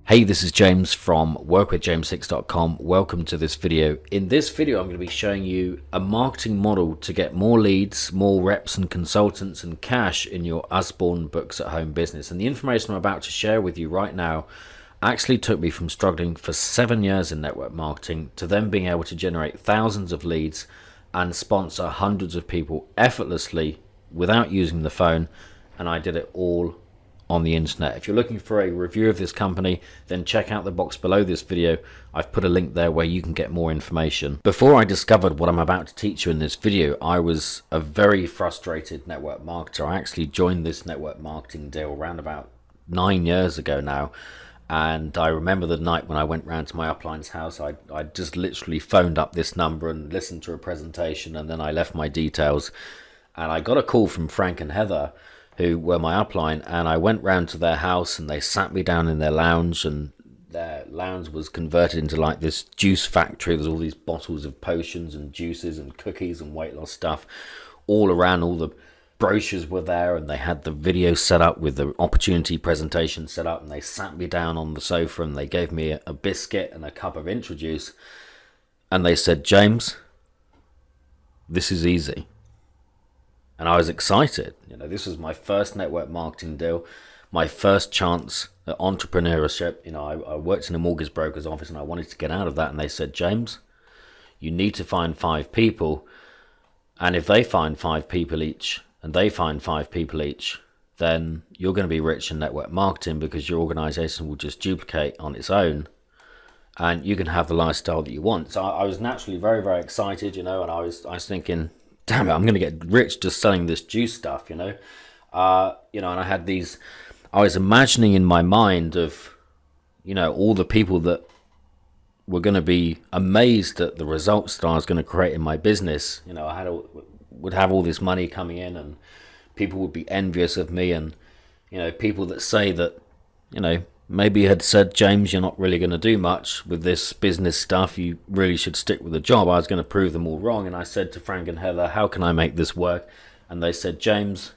Hey, this is James from workwithjames6.com. Welcome to this video. In this video, I'm going to be showing you a marketing model to get more leads, more reps and consultants and cash in your Usborne Books at Home business. And the information I'm about to share with you right now actually took me from struggling for 7 years in network marketing to then being able to generate thousands of leads and sponsor hundreds of people effortlessly without using the phone. And I did it all on the internet. If you're looking for a review of this company, then check out the box below this video. I've put a link there where you can get more information. Before I discovered what I'm about to teach you in this video, I was a very frustrated network marketer. I actually joined this network marketing deal around about 9 years ago now. And I remember the night when I went round to my upline's house, I just literally phoned up this number and listened to a presentation, and then I left my details. And I got a call from Frank and Heather, who were my upline, and I went round to their house and they sat me down in their lounge, and their lounge was converted into like this juice factory. There's all these bottles of potions and juices and cookies and weight loss stuff all around. All the brochures were there, and they had the video set up with the opportunity presentation set up, and they sat me down on the sofa and they gave me a biscuit and a cup of introjuice, and they said, "James, this is easy." And I was excited. You know, this was my first network marketing deal, my first chance at entrepreneurship. You know, I worked in a mortgage broker's office and I wanted to get out of that. And they said, "James, you need to find 5 people. And if they find 5 people each and they find 5 people each, then you're going to be rich in network marketing because your organization will just duplicate on its own. And you can have the lifestyle that you want." So I was naturally very, very excited, you know, and I was thinking, damn it, I'm going to get rich just selling this juice stuff, you know. And I had these, I was imagining in my mind of, you know, all the people that were going to be amazed at the results that I was going to create in my business. You know, would have all this money coming in, and people would be envious of me, and, you know, people that say that, you know, maybe had said, "James, you're not really going to do much with this business stuff. You really should stick with the job." I was going to prove them all wrong. And I said to Frank and Heather, "How can I make this work?" And they said, "James,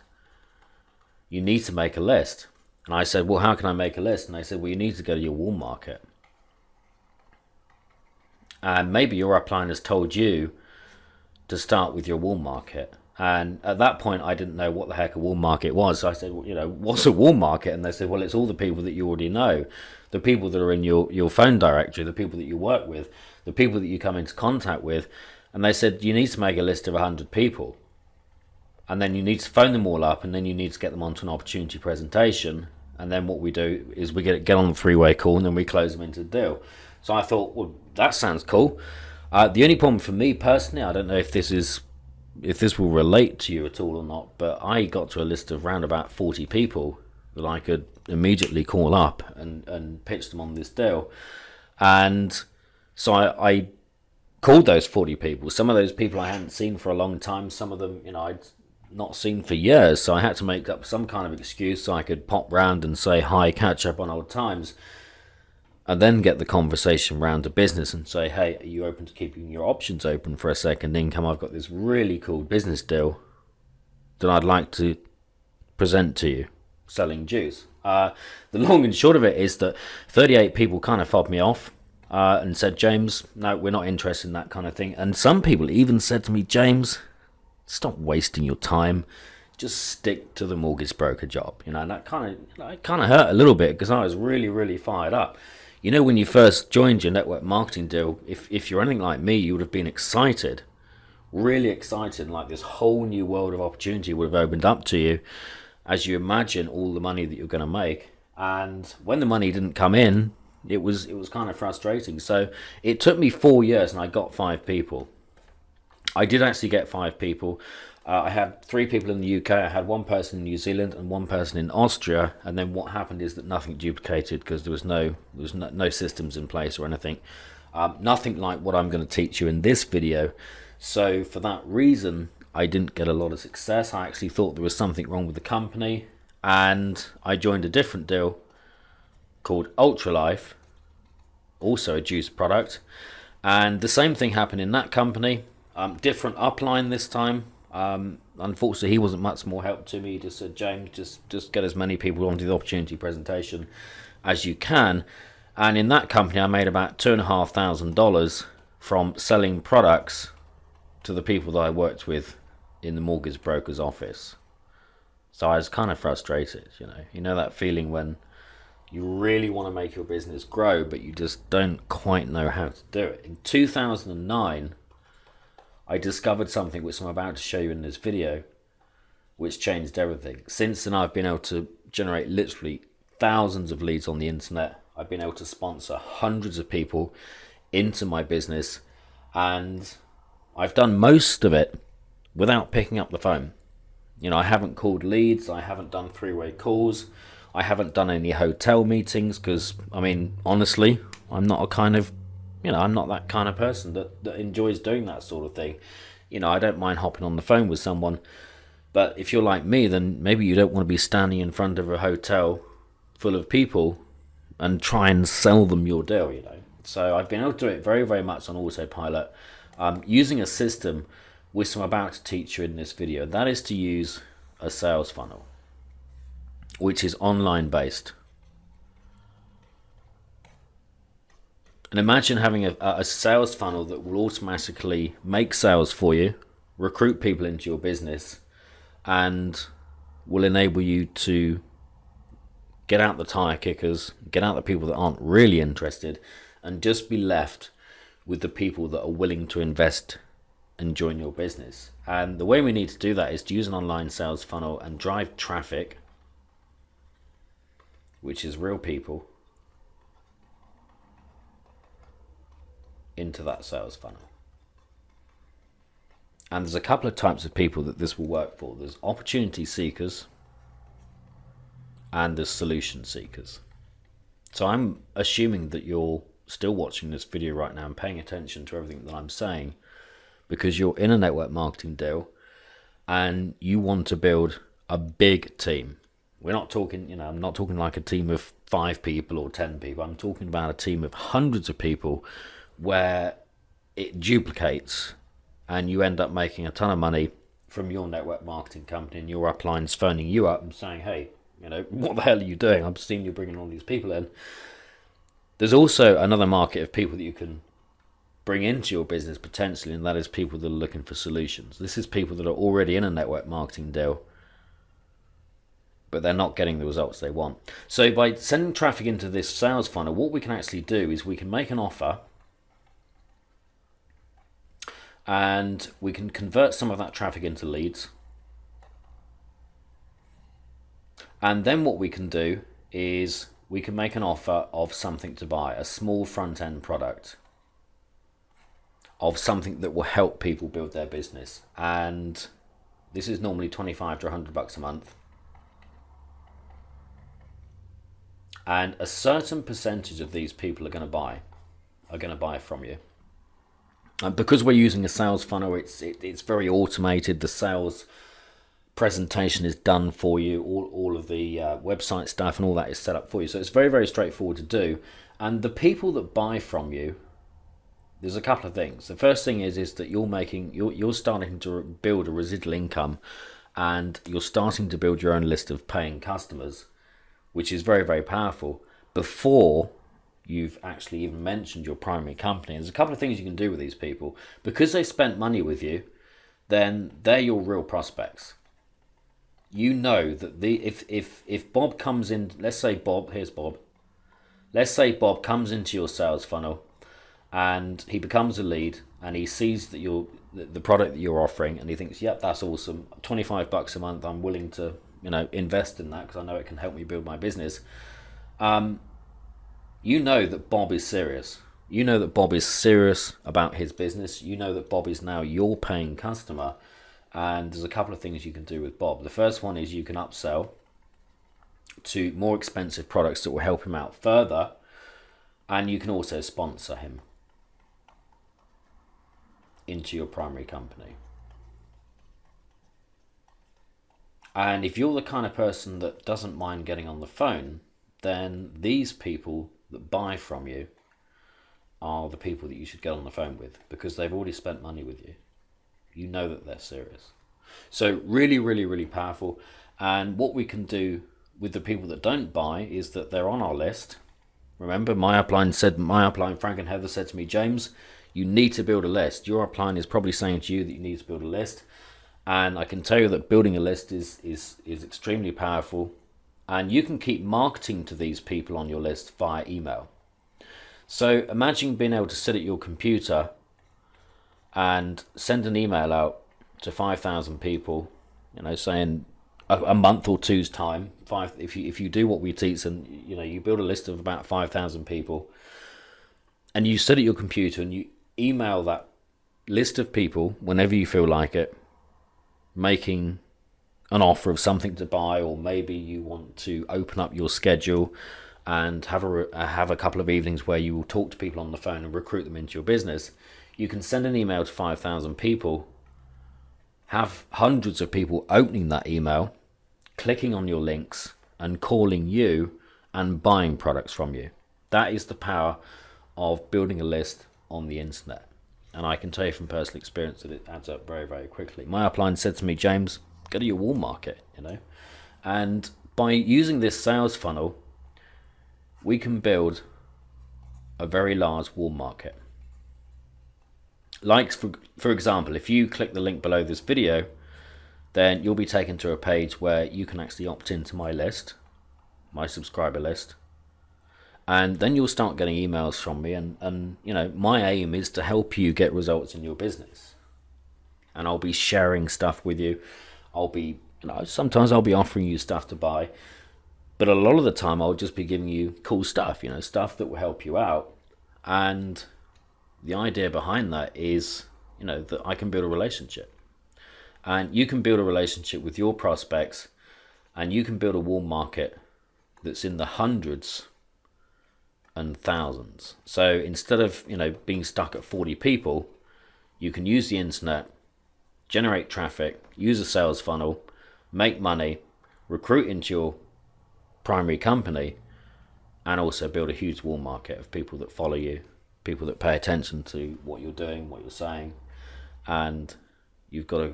you need to make a list." And I said, "Well, how can I make a list?" And they said, "Well, you need to go to your wall market. And maybe your upline has told you to start with your wall market." And at that point, I didn't know what the heck a wall market was. So I said, "Well, you know, what's a wall market?" And they said, "Well, it's all the people that you already know, the people that are in your phone directory, the people that you work with, the people that you come into contact with." And they said, "You need to make a list of 100 people. And then you need to phone them all up, and then you need to get them onto an opportunity presentation. And then what we do is we get on the 3-way call, and then we close them into the deal." So I thought, well, that sounds cool. The only problem for me personally, I don't know if this will relate to you at all or not, but I got to a list of around about 40 people that I could immediately call up and pitch them on this deal. And so I called those 40 people. Some of those people I hadn't seen for a long time. Some of them, you know, I'd not seen for years. So I had to make up some kind of excuse so I could pop round and say hi, catch up on old times, and then get the conversation round to business and say, "Hey, are you open to keeping your options open for a second income? I've got this really cool business deal that I'd like to present to you, selling juice." The long and short of it is that 38 people kind of fobbed me off and said, "James, no, we're not interested in that kind of thing." And some people even said to me, "James, stop wasting your time. Just stick to the mortgage broker job." You know, and that kind of hurt a little bit because I was really, really fired up. You know, when you first joined your network marketing deal, if you're anything like me, you would have been excited, really excited, like this whole new world of opportunity would have opened up to you as you imagine all the money that you're going to make. And when the money didn't come in, it was kind of frustrating. So it took me 4 years, and I got 5 people. I did actually get 5 people. I had 3 people in the UK, I had 1 person in New Zealand and 1 person in Austria, and then what happened is that nothing duplicated because there was no systems in place or anything. Nothing like what I'm going to teach you in this video. So for that reason, I didn't get a lot of success. I actually thought there was something wrong with the company, and I joined a different deal called Ultralife, also a juice product, and the same thing happened in that company. Different upline this time. Unfortunately, he wasn't much more help to me. He just said, "James, just get as many people onto the opportunity presentation as you can." And in that company, I made about $2,500 from selling products to the people that I worked with in the mortgage broker's office. So I was kind of frustrated, you know that feeling when you really want to make your business grow, but you just don't quite know how to do it. In 2009, I discovered something which I'm about to show you in this video, which changed everything. Since then, I've been able to generate literally thousands of leads on the internet. I've been able to sponsor hundreds of people into my business, and I've done most of it without picking up the phone. I haven't called leads, I haven't done three-way calls, I haven't done any hotel meetings, because, I mean, honestly, I'm not I'm not that kind of person that enjoys doing that sort of thing. I don't mind hopping on the phone with someone, but if you're like me, then maybe you don't want to be standing in front of a hotel full of people and try and sell them your deal, So I've been able to do it very, very much on autopilot, using a system which I'm about to teach you in this video. That is to use a sales funnel, which is online based. And imagine having a sales funnel that will automatically make sales for you, recruit people into your business, and will enable you to get out the tire kickers, get out the people that aren't really interested, and just be left with the people that are willing to invest and join your business. And the way we need to do that is to use an online sales funnel and drive traffic, which is real people, into that sales funnel. And there's a couple of types of people that this will work for. There's opportunity seekers and there's solution seekers. So I'm assuming that you're still watching this video right now and paying attention to everything that I'm saying, because you're in a network marketing deal and you want to build a big team. We're not talking, I'm not talking like a team of 5 people or 10 people. I'm talking about a team of hundreds of people where it duplicates and you end up making a ton of money from your network marketing company, and your upline's phoning you up and saying, hey, what the hell are you doing? I've seen you bringing all these people in. There's also another market of people that you can bring into your business potentially, and that is people that are looking for solutions. This is people that are already in a network marketing deal, but they're not getting the results they want. So by sending traffic into this sales funnel, what we can actually do is we can make an offer, and we can convert some of that traffic into leads. And then what we can do is we can make an offer of something to buy, a small front-end product, of something that will help people build their business. And this is normally 25 to 100 bucks a month. And a certain percentage of these people are going to buy from you. And because we're using a sales funnel, it's very automated. The sales presentation is done for you. All of the website stuff and all that is set up for you. So it's very, very straightforward to do. And the people that buy from you, there's a couple of things. The first thing is that you're starting to build a residual income, and you're starting to build your own list of paying customers, which is very, very powerful, before you've actually even mentioned your primary company. There's a couple of things you can do with these people. Because they spent money with you, then they're your real prospects. You know that if Bob comes in, let's say Bob, here's Bob. Let's say Bob comes into your sales funnel and he becomes a lead, and he sees that the product that you're offering, and he thinks, yep, that's awesome, 25 bucks a month, I'm willing to invest in that because I know it can help me build my business. You know that Bob is serious. You know that Bob is serious about his business. You know that Bob is now your paying customer. And there's a couple of things you can do with Bob. The first one is you can upsell to more expensive products that will help him out further. And you can also sponsor him into your primary company. And if you're the kind of person that doesn't mind getting on the phone, then these people that buy from you are the people that you should get on the phone with, because they've already spent money with you. You know that they're serious. So really, really, really powerful. And what we can do with the people that don't buy is that they're on our list, Remember, my upline Frank and Heather said to me, James, you need to build a list. Your upline is probably saying to you that you need to build a list. And I can tell you that building a list is extremely powerful. And you can keep marketing to these people on your list via email. So imagine being able to sit at your computer and send an email out to 5,000 people, you know, saying a month or two's time, if you do what we teach, and you know, you build a list of about 5,000 people, and you sit at your computer and you email that list of people whenever you feel like it, making an offer of something to buy, or maybe you want to open up your schedule and have a couple of evenings where you will talk to people on the phone and recruit them into your business. You can send an email to 5,000 people, have hundreds of people opening that email, clicking on your links and calling you and buying products from you. That is the power of building a list on the internet. And I can tell you from personal experience that it adds up very, very quickly. My upline said to me, James, go to your warm market, you know. And by using this sales funnel, we can build a very large warm market. Like, for example, if you click the link below this video, then you'll be taken to a page where you can actually opt into my list, my subscriber list. And then you'll start getting emails from me, and you know, my aim is to help you get results in your business. And I'll be sharing stuff with you. I'll be, you know, sometimes I'll be offering you stuff to buy, but a lot of the time I'll just be giving you cool stuff, you know, stuff that will help you out. And the idea behind that is, you know, that I can build a relationship. And you can build a relationship with your prospects, and you can build a warm market that's in the hundreds and thousands. So instead of, you know, being stuck at 40 people, you can use the internet, generate traffic, use a sales funnel, make money, recruit into your primary company, and also build a huge warm market of people that follow you, people that pay attention to what you're doing, what you're saying, and you've got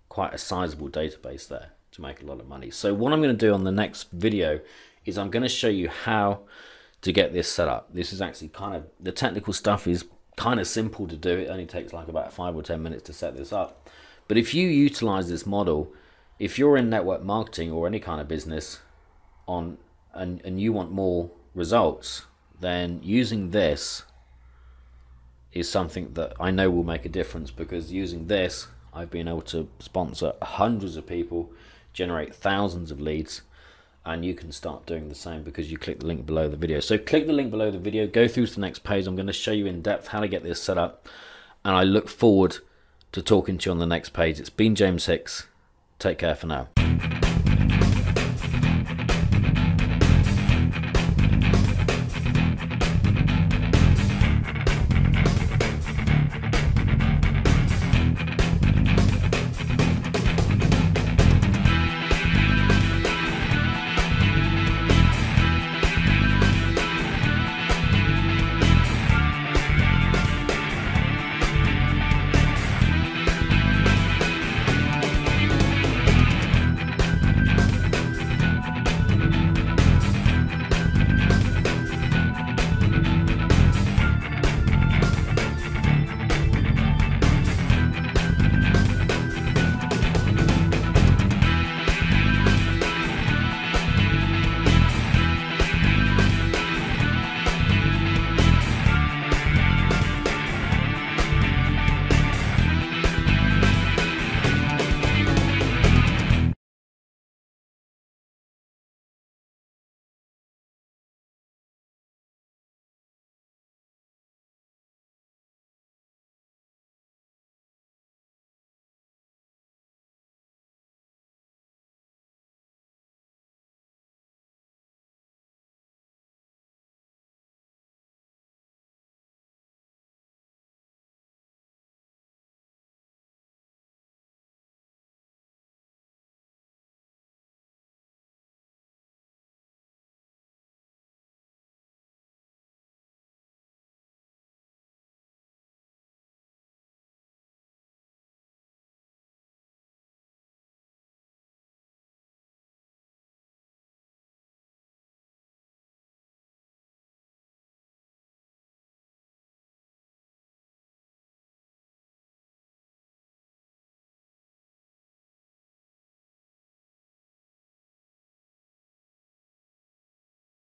quite a sizable database there to make a lot of money. So what I'm going to do on the next video is I'm going to show you how to get this set up. This is actually kind of, the technical stuff is kind of simple to do. It only takes like about 5 or 10 minutes to set this up. But if you utilize this model, if you're in network marketing or any kind of business and you want more results, then using this is something that I know will make a difference, because using this, I've been able to sponsor hundreds of people, generate thousands of leads, and you can start doing the same because you click the link below the video. So click the link below the video, go through to the next page. I'm going to show you in depth how to get this set up, and I look forward to talking to you on the next page. It's been James Hicks. Take care for now.